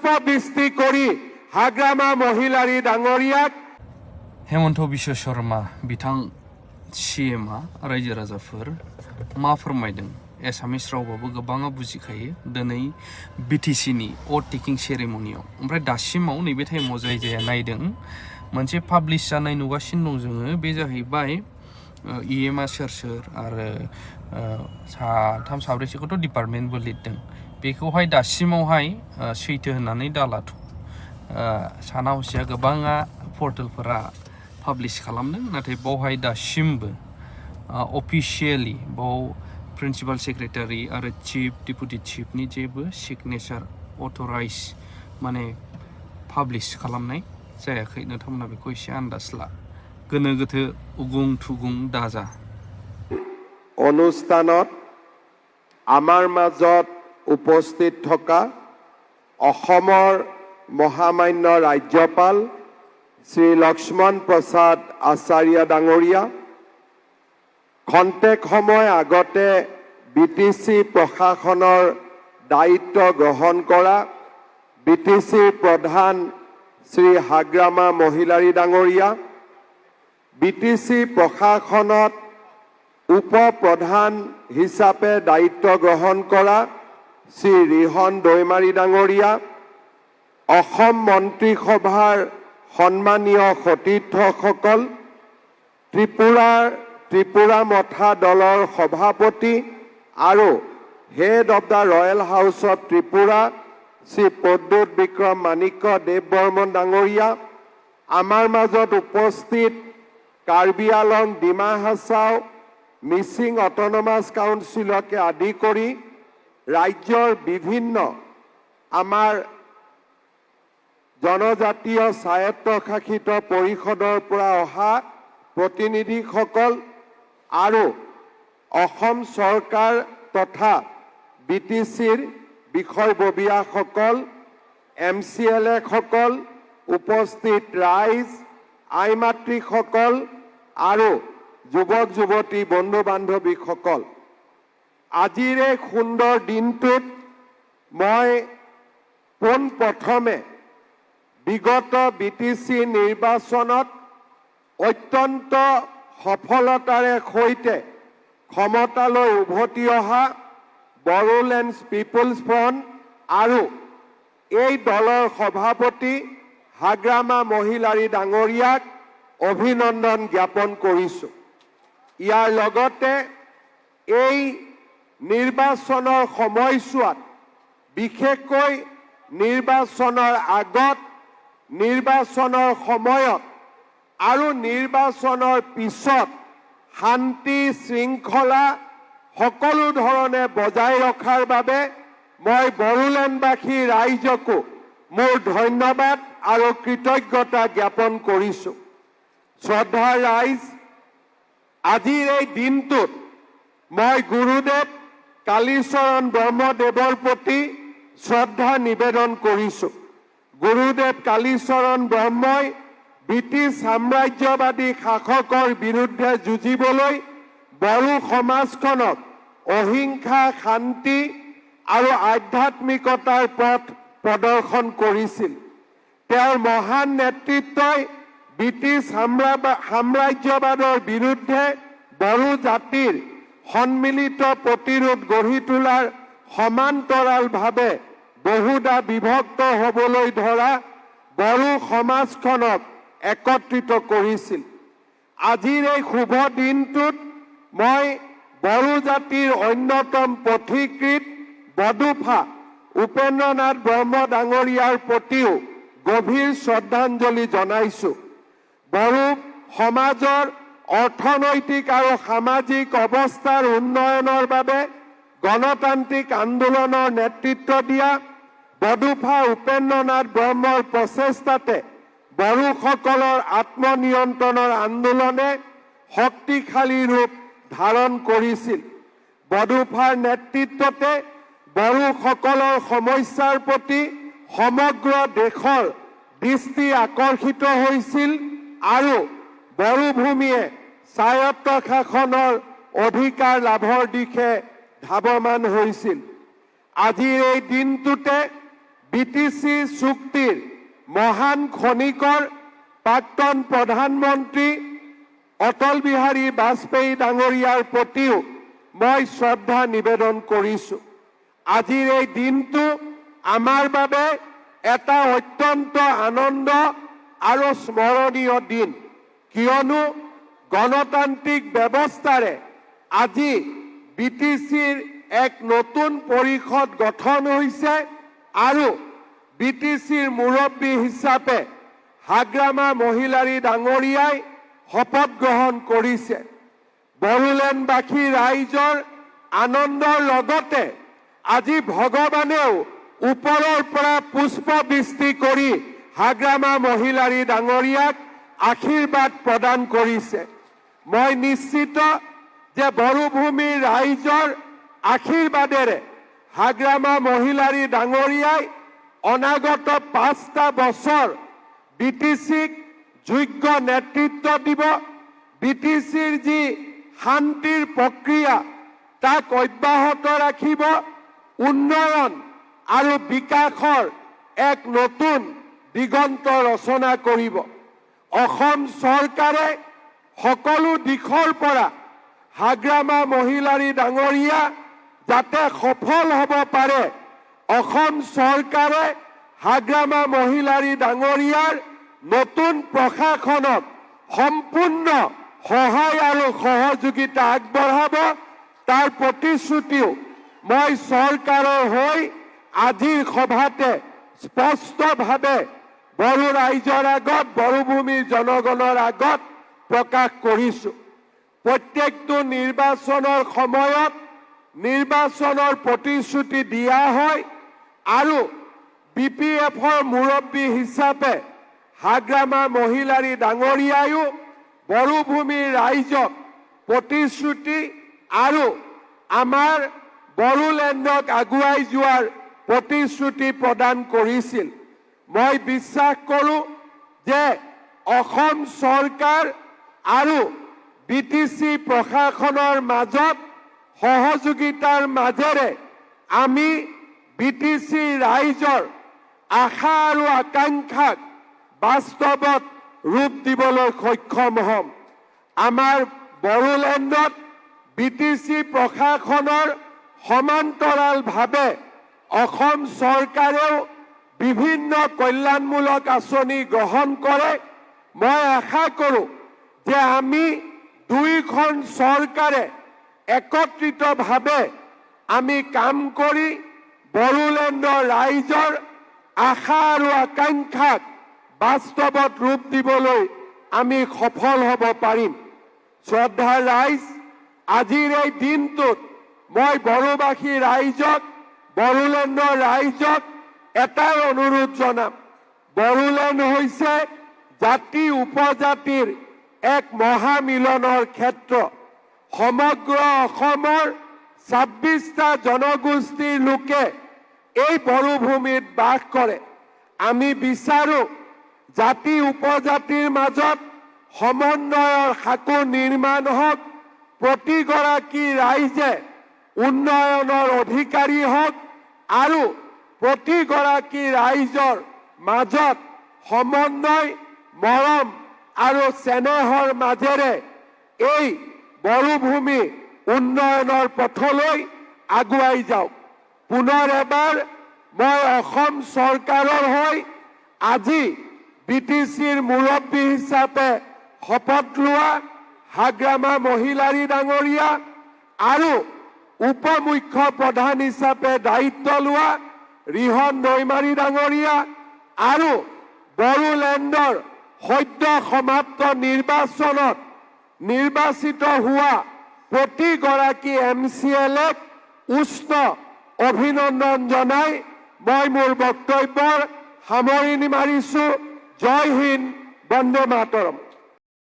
পুষ্পবৃষ্টি কৰি হাগ্ৰামা মহিলাৰী ডাঙৰীয়াক हेमन्त बिश्व शर्मा बिथां CMआ रायजो राजाफोर मा फोरमायदों एसामिस रावबाबो गोबाङा बुजिखायो दिनै BTCनि अथ टेकिं सेरेमनियाव ओमफ्राय दासिमाव नैबे टाइमाव जाय जाया नायदों मोनसे पाब्लिश जानाय नुगासिनो दं जोङो बे जाहैबाय EMआ सोर सोर आरो साथाम साब्रैसोखौथ' डिपार्टमेन्टबो लिरदों बेखौहाय दासिमावहाय सैथो होननानै दालाथ' साना हसिया गोबाङा पर्टेलफोरा पाब्लिश खालामदों नाथाय बावहाय दासिमबो अफिसियेलि बाव प्रिन्सिपाल सेक्रेटारि आरो चिफ डेपुटि चिफनि जेबो सिगनेचार अथराइज माने पाब्लिश खालामनाय जायाखै नोंथांमोना बेखौ एसे आन्दाज ला गोनो गोथो उगुं थुगुं दाजा অনুষ্ঠানত আমাৰ মাজত উপস্থিত থকা অসমৰ মহামান্য ৰাজ্যপাল শ্ৰী লক্ষ্মণ প্ৰসাদ আচাৰ্য ডাঙৰীয়া খন্তেক সময় আগতে BTC প্ৰশাসনৰ দায়িত্ব গ্ৰহণ কৰা BTC প্ৰধান শ্ৰী হাগ্ৰামা মহিলাৰী ডাঙৰীয়া BTC প্ৰশাসনত উপ প্ৰধান হিচাপে দায়িত্ব গ্ৰহণ কৰা শ্ৰী ৰিহন দৈমাৰী ডাঙৰীয়া অসম মন্ত্ৰীসভাৰ সন্মানীয় সতীৰ্থসকল ত্ৰিপুৰা মথা দলৰ সভাপতি আৰু head of the royal house of Tripura Shri Pradyot Bikram Manikya Deb Barman ডাঙৰীয়া আমাৰ মাজত উপস্থিত কাৰ্বি আলং ডিমা হাছাও মিচিং অট'নমাছ কাউন্সিলকে আদি কৰি ৰাজ্যৰ বিভিন্ন আমাৰ জনজাতীয় স্বায়ত্তশাসিত পৰিষদৰ পৰা অহা প্ৰতিনিধিসকল আৰু অসম চৰকাৰ তথা BTCৰ বিষয়ববীয়াসকল MCLA সকল উপস্থিত ৰাইজ আই মাতৃসকল আৰু যুৱক যুৱতী বন্ধু বান্ধৱীসকল আজিৰ এই সুন্দৰ দিনটোত মই পোনপ্ৰথমে বিগত BTC নিৰ্বাচনত অত্যন্ত সফলতাৰে সৈতে ক্ষমতালৈ উভতি অহা বড়োলেণ্ড পিপলছ ফ্ৰণ্ট আৰু এই দলৰ সভাপতি হাগ্ৰামা মহিলাৰী ডাঙৰীয়াক অভিনন্দন জ্ঞাপন কৰিছোঁ ইয়াৰ লগতে এই নিৰ্বাচনৰ সময়ছোৱাত বিশেষকৈ নিৰ্বাচনৰ আগত নিৰ্বাচনৰ সময়ত আৰু নিৰ্বাচনৰ পিছত শান্তি শৃংখলা সকলো ধৰণে বজাই ৰখাৰ বাবে মই বড়োলেণ্ডবাসী ৰাইজকো মোৰ ধন্যবাদ আৰু কৃতজ্ঞতা জ্ঞাপন কৰিছোঁ শ্ৰদ্ধাৰ ৰাইজ আজিৰ এই দিনটোত মই গুৰুদেৱ কালীচৰণ ব্ৰহ্মদেৱৰ প্ৰতি শ্ৰদ্ধা নিবেদন কৰিছোঁ গুৰুদেৱ কালীচৰণ ব্ৰহ্মই ব্ৰিটিছ সাম্ৰাজ্যবাদী শাসকৰ বিৰুদ্ধে যুঁজিবলৈ বড়ো সমাজখনক অহিংসা শান্তি আৰু আধ্যাত্মিকতাৰ পথ প্ৰদৰ্শন কৰিছিল তেওঁৰ মহান নেতৃত্বই ব্ৰিটিছ সাম্ৰাজ্যবাদৰ বিৰুদ্ধে বড়ো জাতিৰ সন্মিলিত প্ৰতিৰোধ গঢ়ি তোলাৰ সমান্তৰালভাৱে বহুদা বিভক্ত হ'বলৈ ধৰা বড়ো সমাজখনক একত্ৰিত কৰিছিল আজিৰ এই শুভ দিনটোত মই বড়ো জাতিৰ অন্যতম পথিকৃত বডুফা উপেন্দ্ৰনাথ ব্ৰহ্ম ডাঙৰীয়াৰ প্ৰতিও গভীৰ শ্ৰদ্ধাঞ্জলি জনাইছোঁ বড়ো সমাজৰ অৰ্থনৈতিক আৰু সামাজিক অৱস্থাৰ উন্নয়নৰ বাবে গণতান্ত্ৰিক আন্দোলনৰ নেতৃত্ব দিয়া বডুফা উপেন্দ্ৰনাথ ব্ৰহ্মৰ প্ৰচেষ্টাতে বড়োসকলৰ আত্মনিয়ন্ত্ৰণৰ আন্দোলনে শক্তিশালী ৰূপ ধাৰণ কৰিছিল বডুফাৰ নেতৃত্বতে বড়োসকলৰ সমস্যাৰ প্ৰতি সমগ্ৰ দেশৰ দৃষ্টি আকৰ্ষিত হৈছিল আৰু বড়ো ভূমিয়ে স্বায়ত্ত শাসনৰ অধিকাৰ লাভৰ দিশে ধাৱমান হৈছিল আজিৰ এই দিনটোতে বিটিচি চুক্তিৰ মহান খনিকৰ প্ৰাক্তন প্ৰধানমন্ত্ৰী অটল বিহাৰী বাজপেয়ী ডাঙৰীয়াৰ প্ৰতিও মই শ্ৰদ্ধা নিবেদন কৰিছোঁ। আজিৰ এই দিনটো আমাৰ বাবে এটা অত্যন্ত আনন্দ আৰু স্মৰণীয় দিন, কিয়নো গণতান্ত্ৰিক ব্যৱস্থাৰে আজি বিটিচিৰ এক নতুন পৰিষদ গঠন হৈছে আৰু বিটিচিৰ মুৰব্বী হিচাপে হাগ্ৰামা মহিলাৰী ডাঙৰীয়াই শপত গ্ৰহণ কৰিছে। বড়োলেণ্ডবাসী ৰাইজৰ আনন্দৰ লগতে আজি ভগৱানেও ওপৰৰ পৰা পুষ্পবৃষ্টি কৰি হাগ্ৰামা মহিলাৰী ডাঙৰীয়াক আশীৰ্বাদ প্ৰদান কৰিছে। মই নিশ্চিত যে বড়োভূমিৰ ৰাইজৰ আশীৰ্বাদেৰে হাগ্ৰামা মহিলাৰী ডাঙৰীয়াই অনাগত 5টা বছৰ বিটিচিক যোগ্য নেতৃত্ব দিব। বিটিচিৰ যি শান্তিৰ প্ৰক্ৰিয়া তাক অব্যাহত ৰাখিব। উন্নয়ন আৰু বিকাশৰ এক নতুন দিগন্ত ৰচনা কৰিব। অসম চৰকাৰে সকলো দিশৰ পৰা হাগ্ৰামা মহিলাৰী ডাঙৰীয়া যাতে সফল হ'ব পাৰে, অসম চৰকাৰে হাগ্ৰামা মহিলাৰী ডাঙৰীয়াৰ নতুন প্ৰশাসনক সম্পূৰ্ণ সহায় আৰু সহযোগিতা আগবঢ়াব। তাৰ প্ৰতিশ্ৰুতিও মই চৰকাৰৰ হৈ আজিৰ সভাতে স্পষ্টভাৱে বড়ো ৰাইজৰ আগত, বড়োভূমিৰ জনগণৰ আগত প্ৰকাশ কৰিছোঁ। প্ৰত্যেকটো নিৰ্বাচনৰ সময়ত নিৰ্বাচনৰ প্ৰতিশ্ৰুতি দিয়া হয় আৰু BPFৰ মুৰব্বী হিচাপে হাগ্ৰামা মহিলাৰী ডাঙৰীয়ায়ো বড়োভূমিৰ ৰাইজক প্ৰতিশ্ৰুতি আৰু আমাৰ বড়োলেণ্ডক আগুৱাই যোৱাৰ প্ৰতিশ্ৰুতি প্ৰদান কৰিছিল। মই বিশ্বাস কৰোঁ যে অসম চৰকাৰ আৰু বিটিচি প্ৰশাসনৰ মাজত সহযোগিতাৰ মাজেৰে আমি বিটিচি ৰাইজৰ আশা আৰু আকাংক্ষাক বাস্তৱত ৰূপ দিবলৈ সক্ষম হ'ম। আমাৰ বড়োলেণ্ডত বিটিচি প্ৰশাসনৰ সমান্তৰালভাৱে অসম চৰকাৰেও বিভিন্ন কল্যাণমূলক আঁচনি গ্ৰহণ কৰে। মই আশা কৰোঁ যে আমি দুয়োখন চৰকাৰে একত্ৰিতভাৱে আমি কাম কৰি বড়োলেণ্ডৰ ৰাইজৰ আশা আৰু আকাংক্ষাক বাস্তৱত ৰূপ দিবলৈ আমি সফল হ'ব পাৰিম। শ্ৰদ্ধাৰ ৰাইজ, আজিৰ এই দিনটোত মই বড়োবাসী ৰাইজক, বড়োলেণ্ডৰ ৰাইজক এটাই অনুৰোধ জনাম। বড়োলেণ্ড হৈছে জাতি উপজাতিৰ এক মহামিলনৰ ক্ষেত্ৰ। সমগ্ৰ অসমৰ 26টা জনগোষ্ঠীৰ লোকে এই বড়োভূমিত বাস কৰে। আমি বিচাৰোঁ জাতি উপজাতিৰ মাজত সমন্বয়ৰ সাঁকো নিৰ্মাণ হওক, প্ৰতিগৰাকী ৰাইজে উন্নয়নৰ অধিকাৰী হওক আৰু প্ৰতিগৰাকী ৰাইজৰ মাজত সমন্বয়, মৰম আৰু চেনেহৰ মাজেৰে এই বড়োভূমি উন্নয়নৰ পথলৈ আগুৱাই যাওক। পুনৰ এবাৰ মই অসম চৰকাৰৰ হৈ আজি বিটিচিৰ মুৰব্বী হিচাপে শপত লোৱা হাগ্ৰামা মহিলাৰী ডাঙৰীয়া আৰু উপ মুখ্য প্ৰধান হিচাপে দায়িত্ব লোৱা ৰিহন দৈমাৰী ডাঙৰীয়া আৰু বড়োলেণ্ডৰ সদ্য সমাপ্ত নিৰ্বাচনত নিৰ্বাচিত হোৱা প্ৰতিগৰাকী MCLক উষ্ণ অভিনন্দন জনাই মই মোৰ বক্তব্যৰ সামৰণি মাৰিছোঁ। জয় হিন্দ, বন্দে মাতৰম।